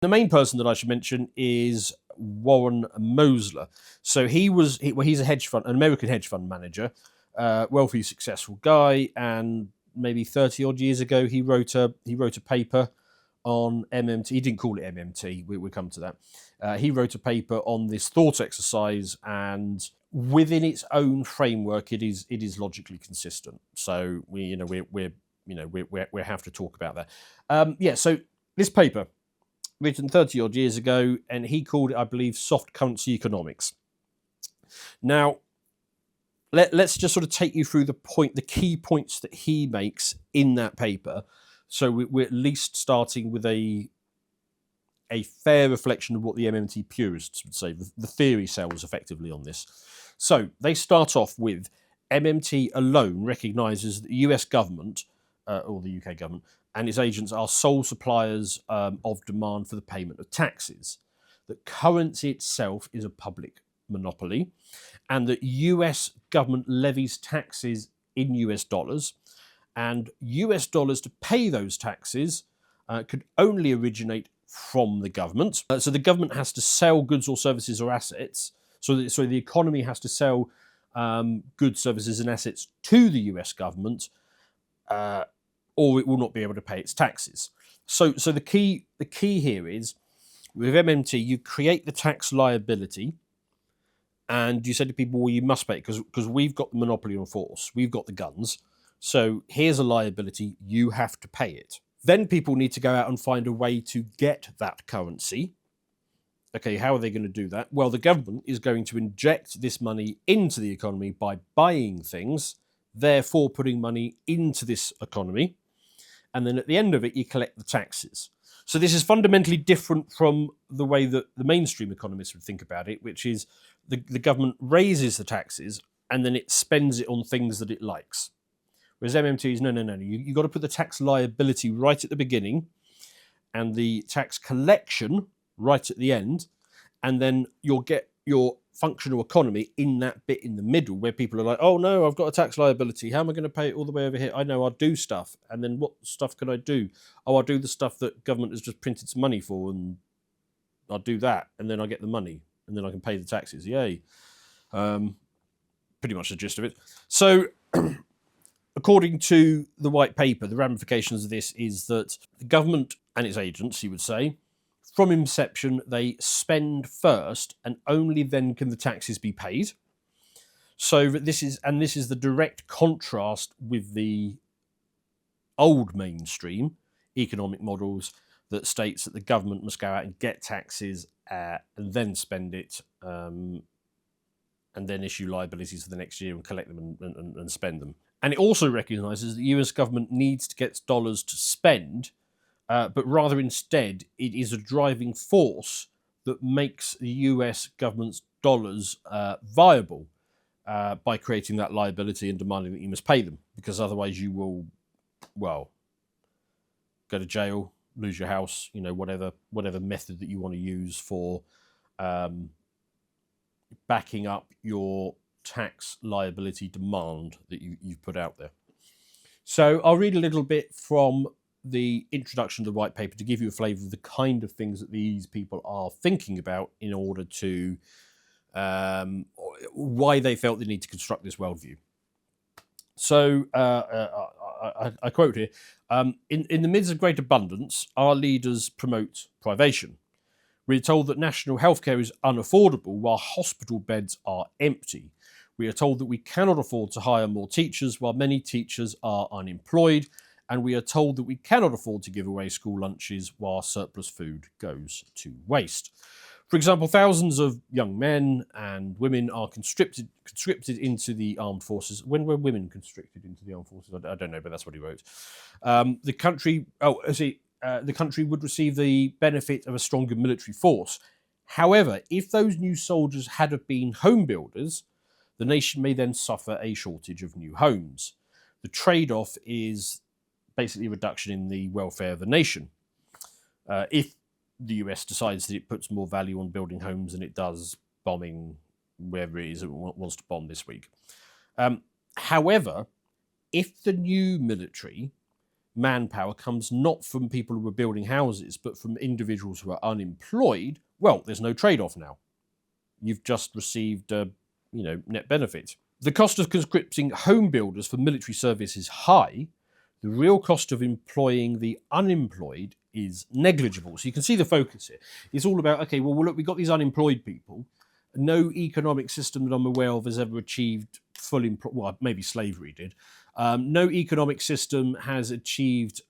The main person that I should mention is Warren Mosler. So he's a hedge fund, an American hedge fund manager, wealthy, successful guy, and maybe 30 odd years ago he wrote a paper on MMT. He didn't call it MMT. We'll come to that. He wrote a paper on this thought exercise, and within its own framework, it is logically consistent. So we have to talk about that. So this paper, written 30 odd years ago, and he called it, I believe, soft currency economics. Now, let's just sort of take you through the key points that he makes in that paper. So we're at least starting with a fair reflection of what the MMT purists would say, the theory cells effectively on this. So they start off with MMT alone recognises that the US government, or the UK government, and its agents are sole suppliers of demand for the payment of taxes. That currency itself is a public monopoly, and that US government levies taxes in US dollars, and US dollars to pay those taxes could only originate from the government. So the government has to sell goods or services or assets. So the economy has to sell goods, services, and assets to the US government, or it will not be able to pay its taxes. So the key here is, with MMT, you create the tax liability, and you say to people, well, you must pay it because we've got the monopoly on force, we've got the guns. So here's a liability, you have to pay it. Then people need to go out and find a way to get that currency. Okay, how are they going to do that? Well, the government is going to inject this money into the economy by buying things, therefore putting money into this economy. And then at the end of it, you collect the taxes. So this is fundamentally different from the way that the mainstream economists would think about it, which is the government raises the taxes and then it spends it on things that it likes. Whereas MMT is, no. You've got to put the tax liability right at the beginning and the tax collection right at the end, and then you'll get your functional economy in that bit in the middle where people are like, oh no, I've got a tax liability. How am I going to pay it all the way over here? I know, I'll do stuff. And then what stuff can I do? Oh, I'll do the stuff that government has just printed some money for, and I'll do that. And then I get the money, and then I can pay the taxes. Yay. Pretty much the gist of it. So according to the white paper, the ramifications of this is that the government and its agents, you would say, from inception, they spend first, and only then can the taxes be paid. So this is the direct contrast with the old mainstream economic models that states that the government must go out and get taxes and then spend it, and then issue liabilities for the next year and collect them and spend them. And it also recognises that the US government needs to get dollars to spend, but rather instead it is a driving force that makes the US government's dollars viable by creating that liability and demanding that you must pay them, because otherwise you will, well, go to jail, lose your house, whatever method that you want to use for backing up your tax liability demand that you've put out there. So I'll read a little bit from the introduction to the white paper to give you a flavour of the kind of things that these people are thinking about in order to why they felt they need to construct this worldview. So I quote here, in the midst of great abundance, our leaders promote privation. We are told that national healthcare is unaffordable while hospital beds are empty. We are told that we cannot afford to hire more teachers while many teachers are unemployed. And we are told that we cannot afford to give away school lunches while surplus food goes to waste. For example, thousands of young men and women are conscripted into the armed forces. When were women conscripted into the armed forces? I don't know, but that's what he wrote. The country would receive the benefit of a stronger military force. However, if those new soldiers had have been home builders, the nation may then suffer a shortage of new homes. The trade-off is basically a reduction in the welfare of the nation. If the US decides that it puts more value on building homes than it does bombing wherever it is it wants to bomb this week. However, if the new military manpower comes not from people who are building houses, but from individuals who are unemployed, well, there's no trade-off now. You've just received, net benefit. The cost of conscripting home builders for military service is high. The real cost of employing the unemployed is negligible. So you can see the focus here. It's all about, okay, well, look, we've got these unemployed people. No economic system that I'm aware of has ever achieved full employment. Well, maybe slavery did. No economic system has achieved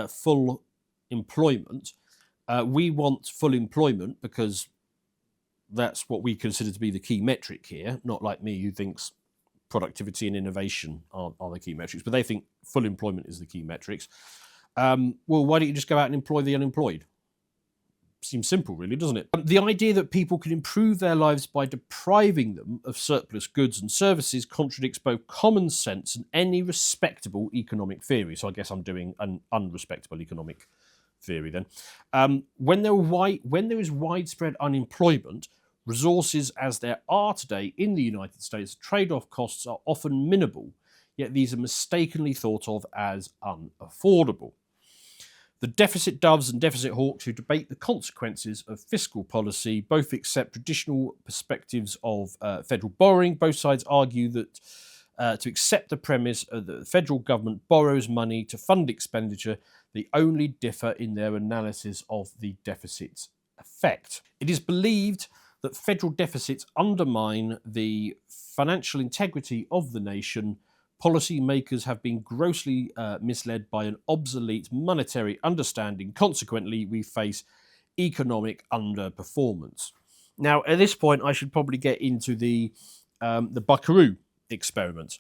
full employment. We want full employment because that's what we consider to be the key metric here, not like me who thinks productivity and innovation are the key metrics, but they think full employment is the key metrics. Well, why don't you just go out and employ the unemployed? Seems simple, really, doesn't it? The idea that people can improve their lives by depriving them of surplus goods and services contradicts both common sense and any respectable economic theory. So I guess I'm doing an unrespectable economic theory then. When there is widespread unemployment, resources as there are today in the United States, trade-off costs are often minimal, yet these are mistakenly thought of as unaffordable. The deficit doves and deficit hawks who debate the consequences of fiscal policy both accept traditional perspectives of federal borrowing. Both sides argue that to accept the premise that the federal government borrows money to fund expenditure, they only differ in their analysis of the deficit's effect. It is believed that federal deficits undermine the financial integrity of the nation. Policymakers have been grossly misled by an obsolete monetary understanding. Consequently, we face economic underperformance. Now, at this point, I should probably get into the buckaroo experiment.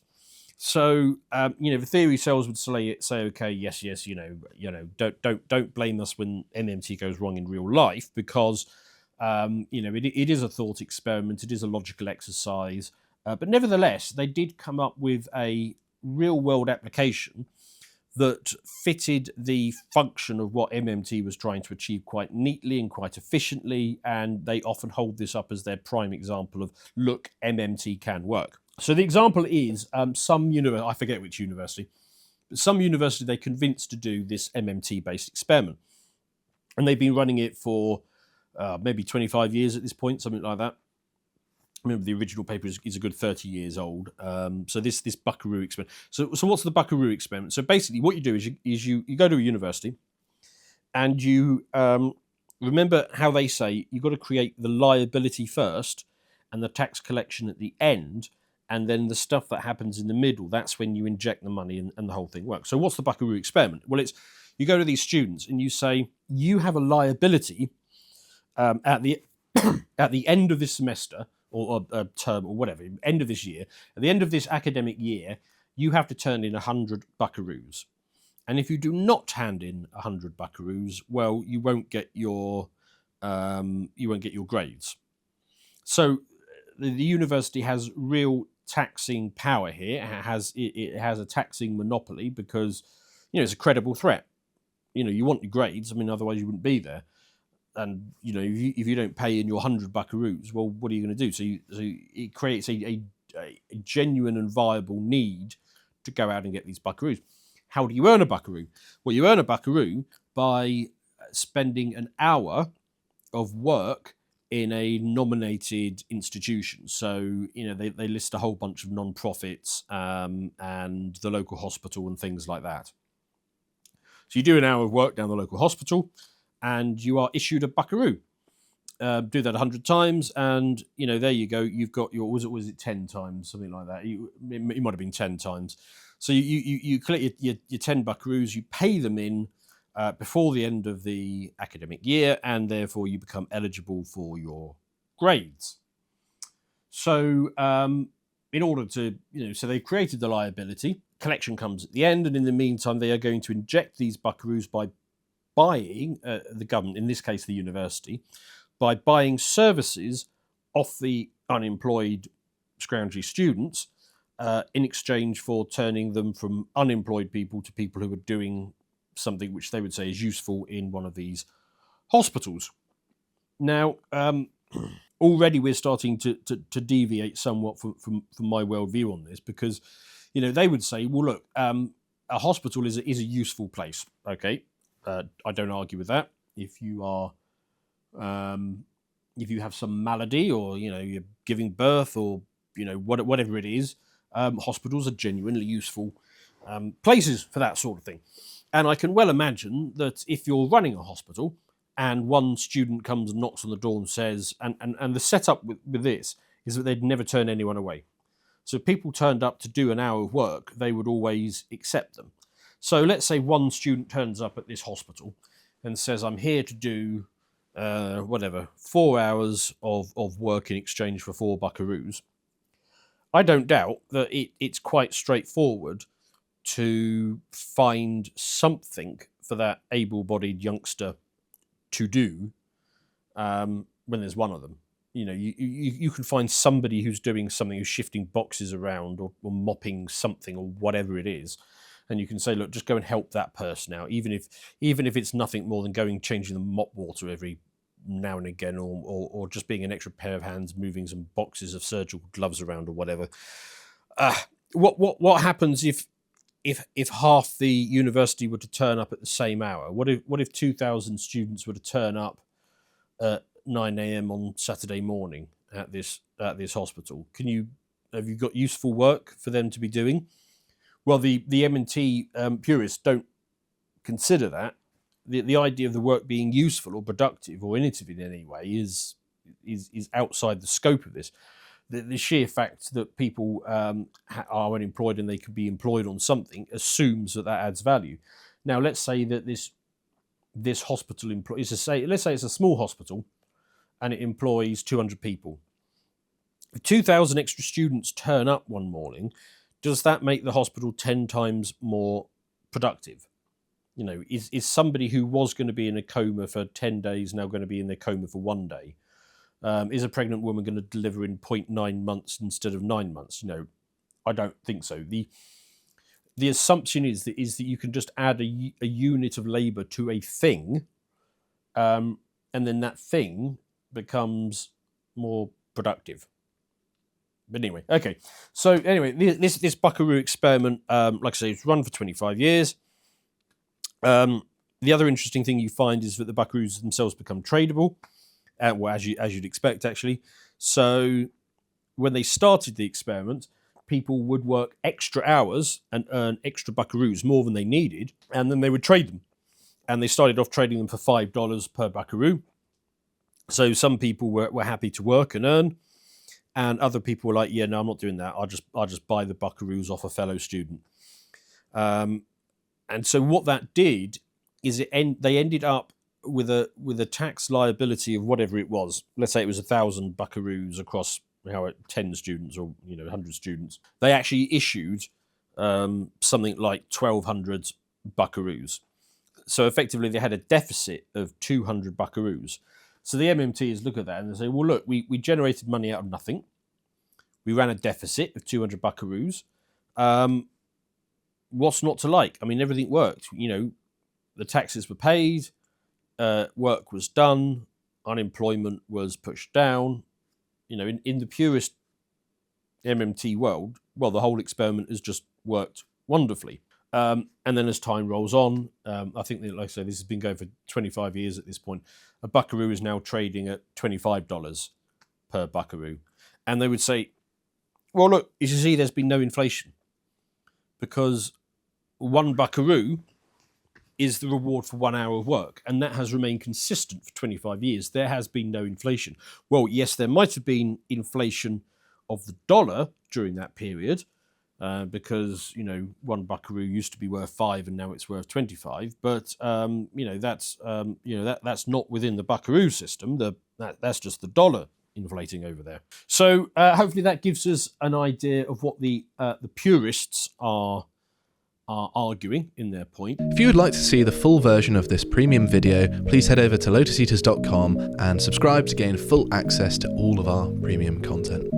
So, the theory cells would say, okay, yes, don't blame us when MMT goes wrong in real life because, it is a thought experiment, it is a logical exercise. But nevertheless, they did come up with a real-world application that fitted the function of what MMT was trying to achieve quite neatly and quite efficiently, and they often hold this up as their prime example of, look, MMT can work. So the example is some university, I forget which university, but some university they convinced to do this MMT-based experiment. And they've been running it for maybe 25 years at this point, something like that. I remember the original paper is a good 30 years old. So this buckaroo experiment. So what's the buckaroo experiment? So basically what you do is you go to a university and you remember how they say you've got to create the liability first and the tax collection at the end, and then the stuff that happens in the middle, that's when you inject the money and the whole thing works. So what's the buckaroo experiment? Well, it's you go to these students and you say, you have a liability at the at the end of this semester, or a term, or whatever, end of this year, at the end of this academic year, you have to turn in 100 buckaroos. And if you do not hand in 100 buckaroos, well, you won't get your grades. So the university has real taxing power here. It has a taxing monopoly because it's a credible threat. You want your grades. I mean, otherwise you wouldn't be there. And if you don't pay in your 100 buckaroos, well, what are you going to do? So it creates a genuine and viable need to go out and get these buckaroos. How do you earn a buckaroo? Well, you earn a buckaroo by spending an hour of work in a nominated institution. So they list a whole bunch of non-profits and the local hospital and things like that. So you do an hour of work down the local hospital, and you are issued a buckaroo. Do that 100 times, and there you go. You've got your was it 10 times, something like that. It might have been 10 times. So you collect your 10 buckaroos. You pay them in before the end of the academic year, and therefore you become eligible for your grades. So in order to so they've created the liability. Collection comes at the end, and in the meantime, they are going to inject these buckaroos by buying the government, in this case the university, by buying services off the unemployed scroungy students in exchange for turning them from unemployed people to people who are doing something which they would say is useful in one of these hospitals. Now, already we're starting to deviate somewhat from my worldview on this because, they would say, well, look, a hospital is a useful place. Okay, I don't argue with that. If you are, if you have some malady, or you're giving birth, or whatever it is, hospitals are genuinely useful places for that sort of thing. And I can well imagine that if you're running a hospital and one student comes and knocks on the door and says, and the setup with this is that they'd never turn anyone away. So if people turned up to do an hour of work, they would always accept them. So let's say one student turns up at this hospital and says, I'm here to do 4 hours of work in exchange for 4 buckaroos. I don't doubt that it's quite straightforward to find something for that able-bodied youngster to do when there's one of them. You can find somebody who's doing something, who's shifting boxes around or mopping something or whatever it is, and you can say, look, just go and help that person out, even if it's nothing more than changing the mop water every now and again, or just being an extra pair of hands moving some boxes of surgical gloves around or whatever. What happens if half the university were to turn up at the same hour? What if 2,000 students were to turn up at 9 a.m. on Saturday morning at this hospital? Have you got useful work for them to be doing? Well, the M&T purists don't consider that. The idea of the work being useful or productive or innovative in any way is outside the scope of this. The sheer fact that people are unemployed and they can be employed on something assumes that adds value. Now, let's say that this hospital let's say it's a small hospital and it employs 200 people. If 2,000 extra students turn up one morning, does that make the hospital 10 times more productive? Is somebody who was going to be in a coma for 10 days now going to be in their coma for 1 day? Is a pregnant woman going to deliver in 0.9 months instead of 9 months? I don't think so. The assumption is that you can just add a unit of labour to a thing, and then that thing becomes more productive. But anyway, okay. So anyway, this buckaroo experiment, like I say, it's run for 25 years. The other interesting thing you find is that the buckaroos themselves become tradable, well, as you'd expect, actually. So when they started the experiment, people would work extra hours and earn extra buckaroos, more than they needed, and then they would trade them. And they started off trading them for $5 per buckaroo. So some people were happy to work and earn, and other people were like, yeah, no, I'm not doing that. I'll just buy the buckaroos off a fellow student. And so what that did is they ended up with a tax liability of whatever it was. Let's say it was 1,000 buckaroos across 10 students or 100 students. They actually issued something like 1,200 buckaroos. So effectively, they had a deficit of 200 buckaroos. So the MMTs look at that and they say, well, look, we generated money out of nothing. We ran a deficit of 200 buckaroos. What's not to like? I mean, everything worked. The taxes were paid, work was done, unemployment was pushed down. In the purest MMT world, well, the whole experiment has just worked wonderfully. And then as time rolls on, I think that, like I say, this has been going for 25 years at this point. A buckaroo is now trading at $25 per buckaroo. And they would say, well, look, you see, there's been no inflation because 1 buckaroo is the reward for 1 hour of work. And that has remained consistent for 25 years. There has been no inflation. Well, yes, there might have been inflation of the dollar during that period, because 1 buckaroo used to be worth 5 and now it's worth 25. But that's not within the buckaroo system. That's just the dollar inflating over there. So hopefully that gives us an idea of what the purists are arguing in their point. If you would like to see the full version of this premium video, please head over to lotuseaters.com and subscribe to gain full access to all of our premium content.